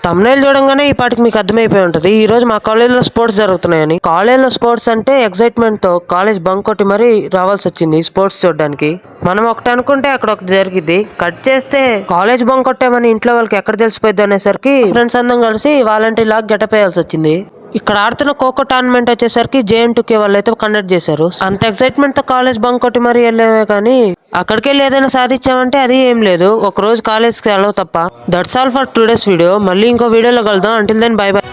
Thumbnail చూడంగానే ఈ పాటికి మీకు అర్థమైపోయి ఉంటుంది. ఈ రోజు మా కాలేజీలో స్పోర్ట్స్ జరుగుతున్నాయని. కాలేజీలో స్పోర్ట్స్ అంటే ఎక్సైట్మెంట్ తో కాలేజ్ బంక్ కొట్టి మరీ రావాల్సి వచ్చింది స్పోర్ట్స్ చూడడానికి. మనం ఒకటి అనుకుంటే అక్కడ ఒకటి జరిగింది. కట్ చేస్తే కాలేజ్ బంక్ కొట్టామని ఇంట్లో వాళ్ళకి ఎక్కడ తెలిసిపోయింది అనేసరికి ఫ్రెండ్స్ అందరం కలిసి వాలంటీర్ లాగా గెటప్ వేయాల్సి వచ్చింది. ఇక్కడ ఆడుతున్న ఖోఖో టోర్నమెంట్ వచ్చేసరికి JN2K వాళ్ళు అయితే కండక్ట్ చేశారు. అంత ఎక్సైట్మెంట్ తో కాలేజ్ బంక్ కొట్టి మరీ వెళ్ళామే కానీ అక్కడికి వెళ్ళి ఏదైనా సాధించామంటే అది ఏం లేదు. ఒక రోజు కాలేజ్కి వెళ్ళవు తప్ప. That's all for today's video. మళ్ళీ ఇంకో వీడియోలో కలుద్దాం. Until then bye by.